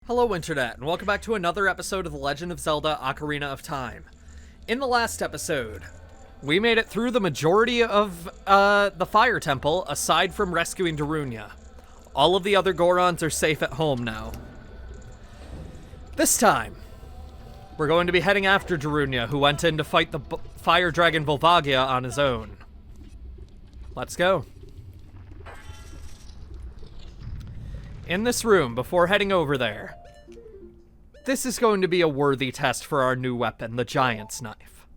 Hello Internet, and welcome back to another episode of The Legend of Zelda Ocarina of Time. In the last episode, we made it through the majority of the Fire Temple, aside from rescuing Darunia. All of the other Gorons are safe at home now. This time, we're going to be heading after Darunia, who went in to fight the Fire Dragon Volvagia on his own. Let's go. In this room, before heading over there, this is going to be a worthy test for our new weapon, the Giant's Knife.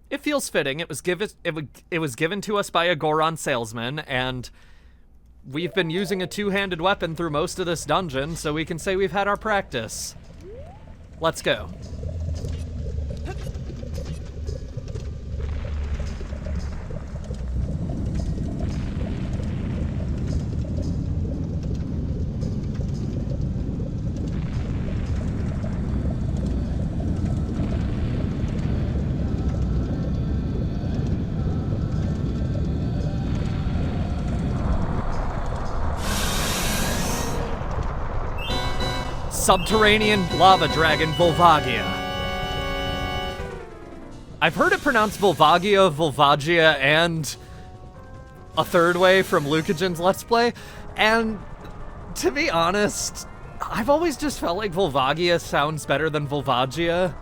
It feels fitting. It was given to us by a Goron salesman, and we've been using a two-handed weapon through most of this dungeon, so we can say we've had our practice. Let's go. Subterranean lava dragon Volvagia. I've heard it pronounced Volvagia, and a third way from Lucagen's Let's Play, and to be honest, I've always just felt like Volvagia sounds better than Volvagia.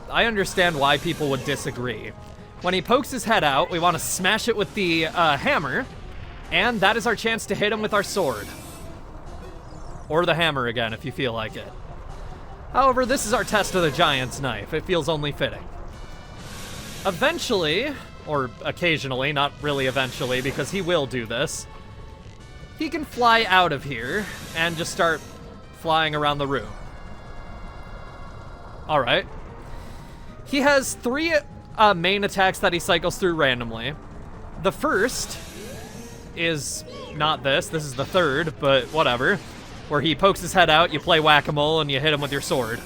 I understand why people would disagree. When he pokes his head out, we want to smash it with the hammer, and that is our chance to hit him with our sword. Or the hammer again, if you feel like it. However, this is our test of the Giant's Knife. It feels only fitting. Eventually, or occasionally, not really eventually, because he will do this, he can fly out of here and just start flying around the room. Alright. He has three main attacks that he cycles through randomly. The first is not this. This is the third, but whatever. Where he pokes his head out, you play whack-a-mole, and you hit him with your sword.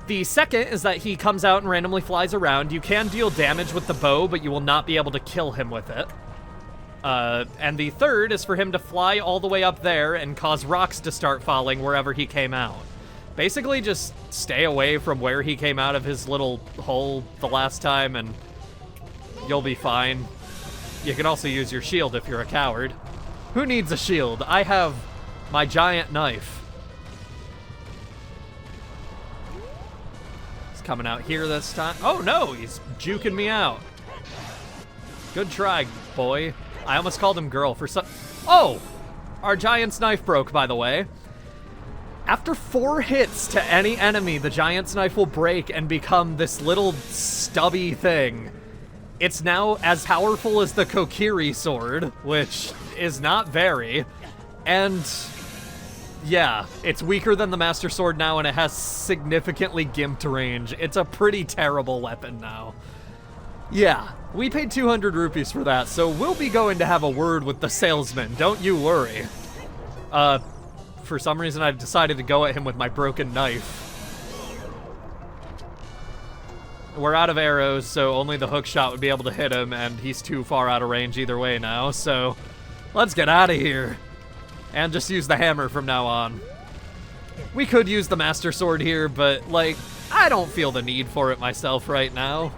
The second is that he comes out and randomly flies around. You can deal damage with the bow, but you will not be able to kill him with it. And the third is for him to fly all the way up there and cause rocks to start falling wherever he came out. Basically, just stay away from where he came out of his little hole the last time, and you'll be fine. You can also use your shield if you're a coward. Who needs a shield? I have my giant knife. He's coming out here this time. Oh no, he's juking me out. Good try, boy. I almost called him girl for some... Oh! Our giant's knife broke, by the way. After 4 hits to any enemy, the giant's knife will break and become this little stubby thing. It's now as powerful as the Kokiri sword, which is not very. And yeah, it's weaker than the Master Sword now, and it has significantly gimped range. It's a pretty terrible weapon now. Yeah, we paid 200 rupees for that, so we'll be going to have a word with the salesman, don't you worry. For some reason I've decided to go at him with my broken knife. We're out of arrows, so only the hook shot would be able to hit him, and he's too far out of range either way now, so let's get out of here. And just use the hammer from now on. We could use the Master Sword here, but, like, I don't feel the need for it myself right now.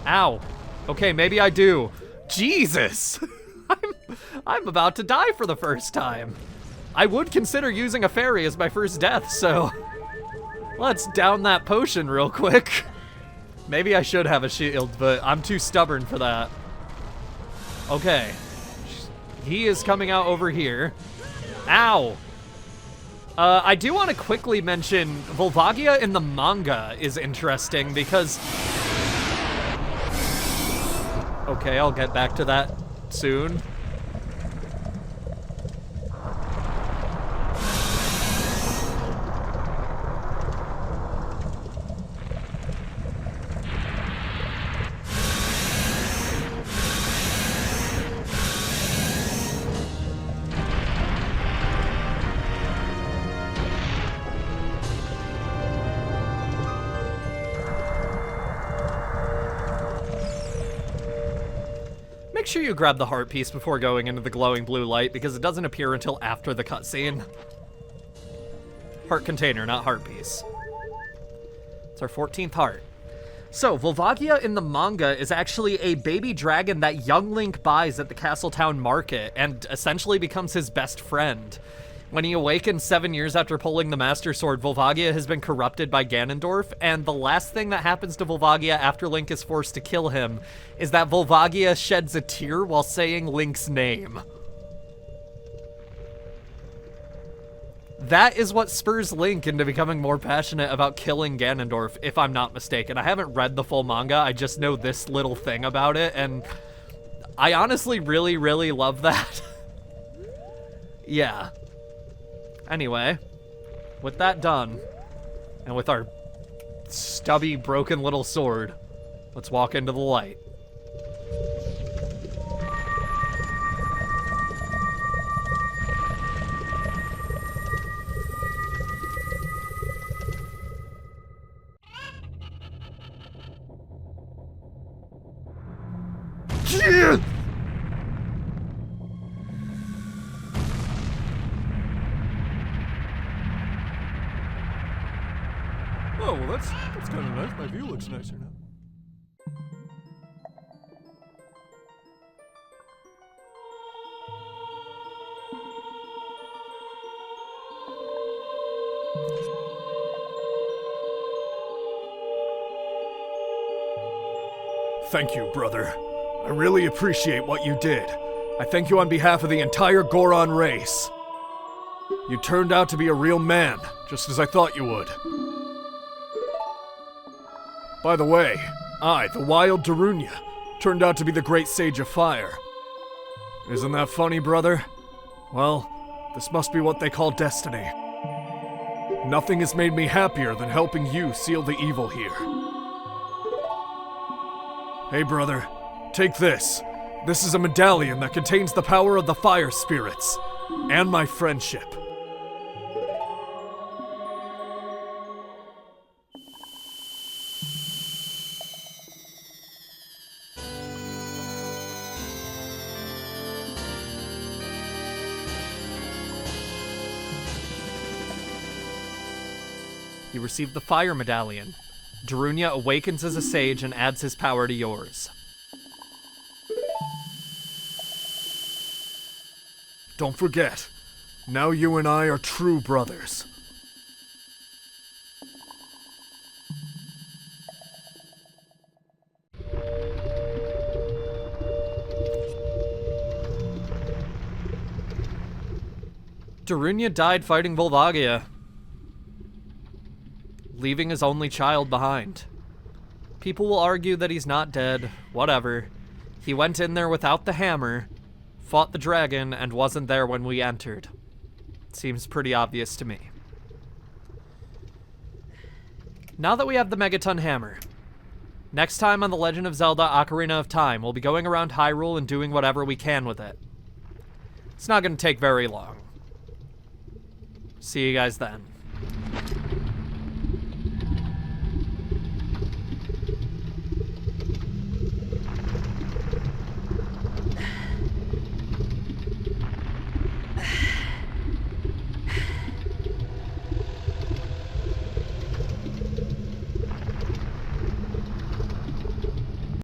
Ow. Okay, maybe I do. Jesus! I'm about to die for the first time. I would consider using a fairy as my first death, so let's down that potion real quick. Maybe I should have a shield, but I'm too stubborn for that. Okay. He is coming out over here. Ow! I do want to quickly mention Volvagia in the manga is interesting because... Okay, I'll get back to that soon. Make sure you grab the heart piece before going into the glowing blue light, because it doesn't appear until after the cutscene. Heart container, not heart piece. It's our 14th heart. So, Volvagia in the manga is actually a baby dragon that young Link buys at the Castletown market and essentially becomes his best friend. When he awakens 7 years after pulling the Master Sword, Volvagia has been corrupted by Ganondorf, and the last thing that happens to Volvagia after Link is forced to kill him is that Volvagia sheds a tear while saying Link's name. That is what spurs Link into becoming more passionate about killing Ganondorf, if I'm not mistaken. I haven't read the full manga, I just know this little thing about it, and I honestly really, really love that. Yeah. Anyway, with that done, and with our stubby, broken little sword, let's walk into the light. Oh, well, that's kind of nice. My view looks nicer now. Thank you, brother. I really appreciate what you did. I thank you on behalf of the entire Goron race. You turned out to be a real man, just as I thought you would. By the way, I, the wild Darunia, turned out to be the great sage of fire. Isn't that funny, brother? Well, this must be what they call destiny. Nothing has made me happier than helping you seal the evil here. Hey, brother, take this. This is a medallion that contains the power of the fire spirits, and my friendship. You receive the Fire Medallion. Darunia awakens as a sage and adds his power to yours. Don't forget, now you and I are true brothers. Darunia died fighting Volvagia, leaving his only child behind. People will argue that he's not dead, whatever. He went in there without the hammer, fought the dragon, and wasn't there when we entered. Seems pretty obvious to me. Now that we have the Megaton Hammer, next time on The Legend of Zelda Ocarina of Time, we'll be going around Hyrule and doing whatever we can with it. It's not going to take very long. See you guys then.